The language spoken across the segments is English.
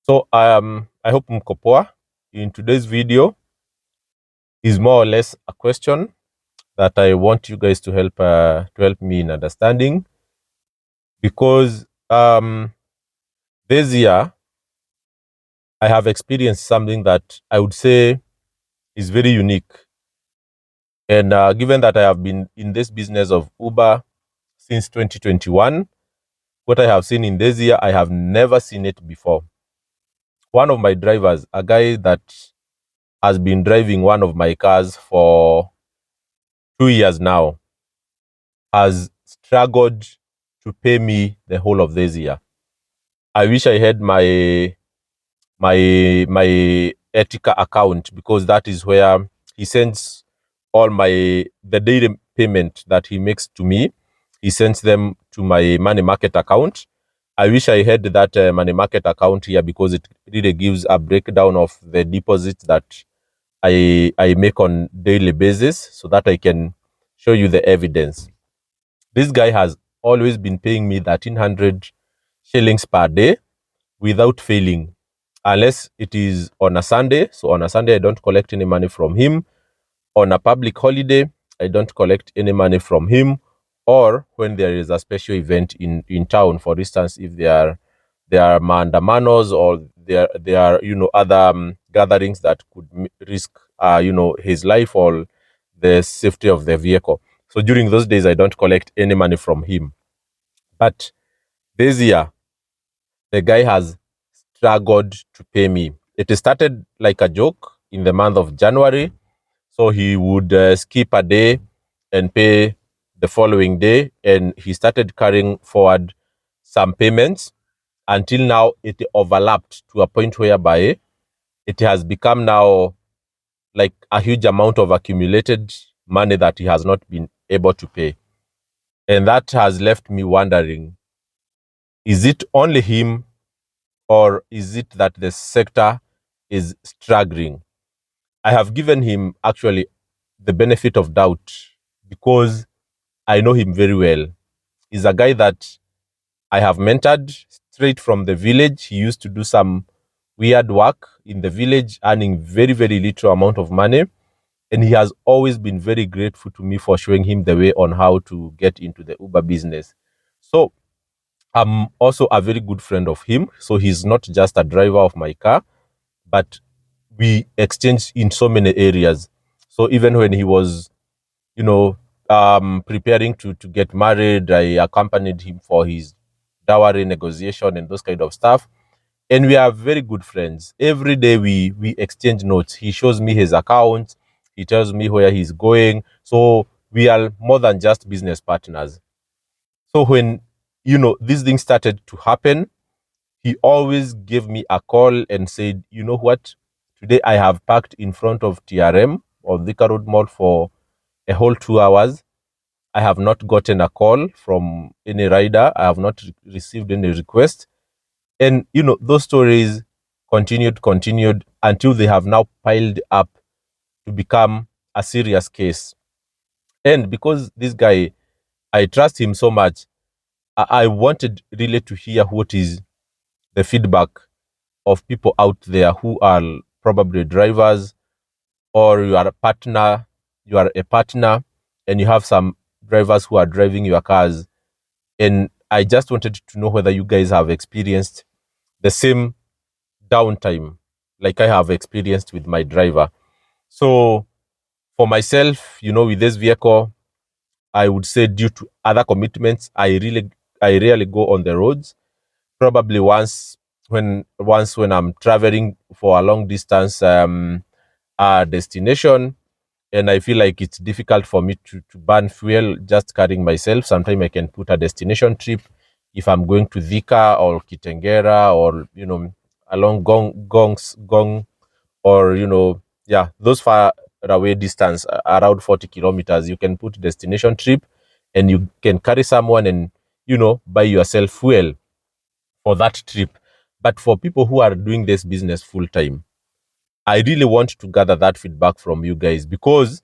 So I hope mko poa. In today's video is more or less a question that I want you guys to help me in understanding, because this year I have experienced something that I would say is very unique. And given that I have been in this business of Uber since 2021, what I have seen in this year, I have never seen it before. One of my drivers, a guy that has been driving one of my cars for 2 years now, has struggled to pay me the whole of this year. I wish I had my Etika account, because that is where he sends all the daily payment that he makes to me. He sends them to my money market account. I wish I had that money market account here, because it really gives a breakdown of the deposits that I make on daily basis, so that I can show you the evidence. This guy has always been paying me 1,300 shillings per day without failing, unless it is on a Sunday. So on a Sunday, I don't collect any money from him. On a public holiday, I don't collect any money from him. Or when there is a special event in town, for instance, if there are mandamanos, or there are other gatherings that could risk his life or the safety of the vehicle. So during those days, I don't collect any money from him. But this year, the guy has struggled to pay me. It started like a joke in the month of January. So he would skip a day and pay the following day. And he started carrying forward some payments until now it overlapped to a point whereby it has become now like a huge amount of accumulated money that he has not been able to pay. And that has left me wondering, is it only him, or is it that the sector is struggling? I have given him actually the benefit of doubt, because I know him very well. He's a guy that I have mentored straight from the village. He used to do some weird work in the village, earning very, very little amount of money. And he has always been very grateful to me for showing him the way on how to get into the Uber business. So I'm also a very good friend of him. So he's not just a driver of my car, but we exchanged in so many areas. So even when he was, preparing to get married, I accompanied him for his dowry negotiation and those kind of stuff. And we are very good friends. Every day we exchange notes. He shows me his account. He tells me where he's going. So we are more than just business partners. So when these things started to happen, he always gave me a call and said, you know what, today I have parked in front of TRM or Thika Road Mall for a whole 2 hours. I have not gotten a call from any rider. I have not received any request. And those stories continued until they have now piled up to become a serious case. And because this guy, I trust him so much, I wanted really to hear what is the feedback of people out there who are probably drivers, or you are a partner, and you have some drivers who are driving your cars. And I just wanted to know whether you guys have experienced the same downtime like I have experienced with my driver. So for myself, with this vehicle, I would say due to other commitments, I rarely go on the roads. Probably once when I'm traveling for a long distance destination, and I feel like it's difficult for me to burn fuel just carrying myself. Sometimes I can put a destination trip if I'm going to Thika or Kitengera, or along Gong, or yeah, those far away distance, around 40 kilometers. You can put destination trip, and you can carry someone and buy yourself fuel for that trip. But for people who are doing this business full time, I really want to gather that feedback from you guys, because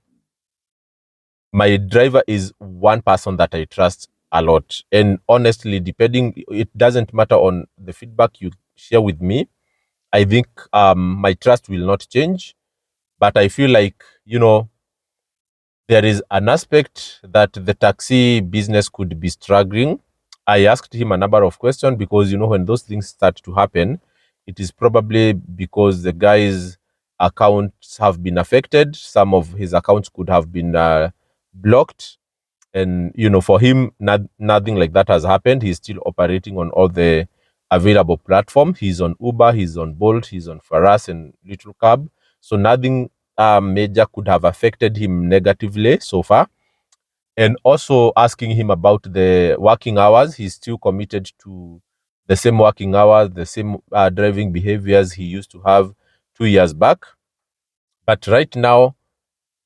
my driver is one person that I trust a lot. And honestly, it doesn't matter on the feedback you share with me. I think my trust will not change. But I feel like, there is an aspect that the taxi business could be struggling. I asked him a number of questions because, when those things start to happen, it is probably because the guy's accounts have been affected. Some of his accounts could have been blocked. And, for him, nothing like that has happened. He's still operating on all the available platforms. He's on Uber, he's on Bolt, he's on Faras and Little Cab. So nothing major could have affected him negatively so far. And also asking him about the working hours, he's still committed to the same working hours, the same driving behaviors he used to have 2 years back. But right now,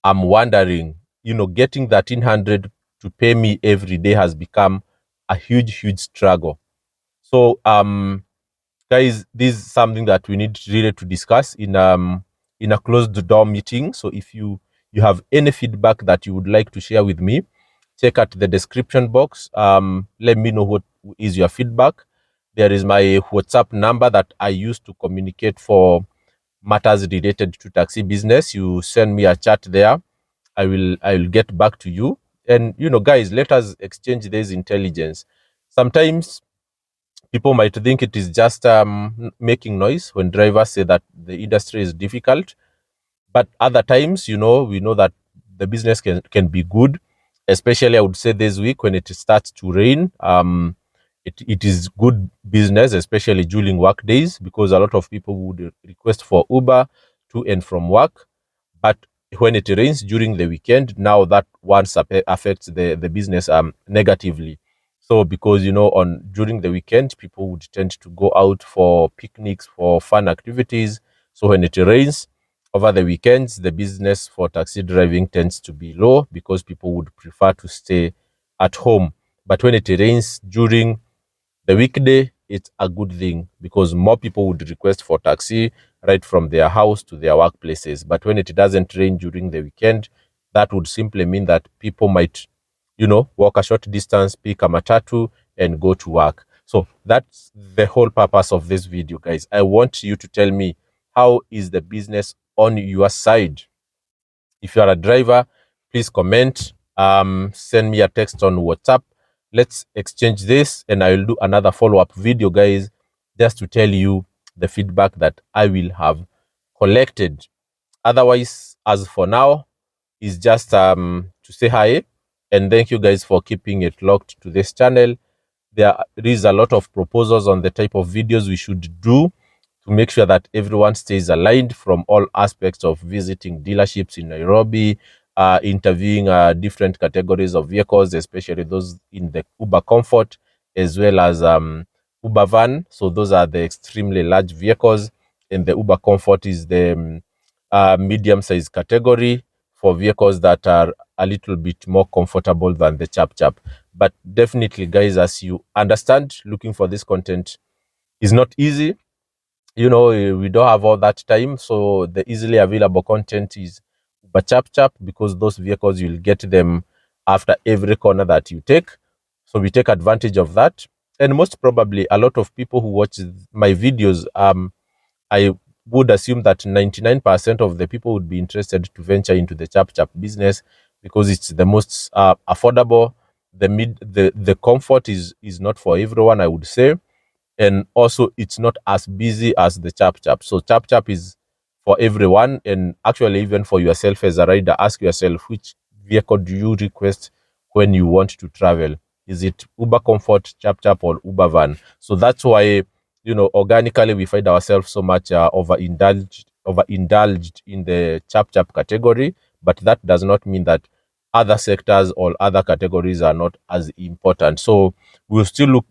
I'm wondering, getting 1,300 to pay me every day has become a huge, huge struggle. So, guys, this is something that we need really to discuss in a closed door meeting. So if you have any feedback that you would like to share with me, check out the description box. Let me know what is your feedback. There is my WhatsApp number that I use to communicate for matters related to taxi business. You send me a chat there. I will get back to you. And guys, let us exchange this intelligence. Sometimes people might think it is just making noise when drivers say that the industry is difficult, but other times, we know that the business can be good, especially I would say this week when it starts to rain. It is good business, especially during work days, because a lot of people would request for Uber to and from work. But when it rains during the weekend, now that once affects the business negatively. So because on during the weekend, people would tend to go out for picnics, for fun activities. So when it rains over the weekends, the business for taxi driving tends to be low because people would prefer to stay at home. But when it rains during the weekday, it's a good thing because more people would request for taxi right from their house to their workplaces. But when it doesn't rain during the weekend, that would simply mean that people might, walk a short distance, pick a matatu, and go to work. So that's the whole purpose of this video, guys. I want you to tell me, how is the business on your side? If you are a driver, please comment, send me a text on WhatsApp. Let's exchange this, and I will do another follow-up video, guys, just to tell you the feedback that I will have collected. Otherwise, as for now, is just to say hi and thank you guys for keeping it locked to this channel. There is a lot of proposals on the type of videos we should do to make sure that everyone stays aligned from all aspects of visiting dealerships in Nairobi, interviewing different categories of vehicles, especially those in the Uber Comfort, as well as Uber Van. So those are the extremely large vehicles, and the Uber Comfort is the medium-sized category for vehicles that are a little bit more comfortable than the chap chap. But definitely, guys, as you understand, looking for this content is not easy. We don't have all that time, so the easily available content is Uber chap chap, because those vehicles you'll get them after every corner that you take. So we take advantage of that. And most probably, a lot of people who watch my videos, I would assume that 99% of the people would be interested to venture into the chap chap business because it's the most affordable. The comfort is not for everyone, I would say, and also it's not as busy as the chap chap. So chap chap is for everyone, and actually even for yourself as a rider, ask yourself, which vehicle do you request when you want to travel? Is it Uber Comfort, chap chap, or Uber Van? So that's why organically we find ourselves so much overindulged in the chap chap category. But that does not mean that other sectors or other categories are not as important. So we'll still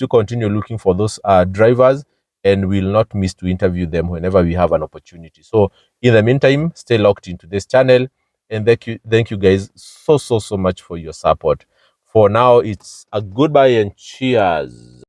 continue looking for those drivers, and we'll not miss to interview them whenever we have an opportunity. So in the meantime, stay locked into this channel, and thank you guys so much for your support. For now, it's a goodbye and cheers.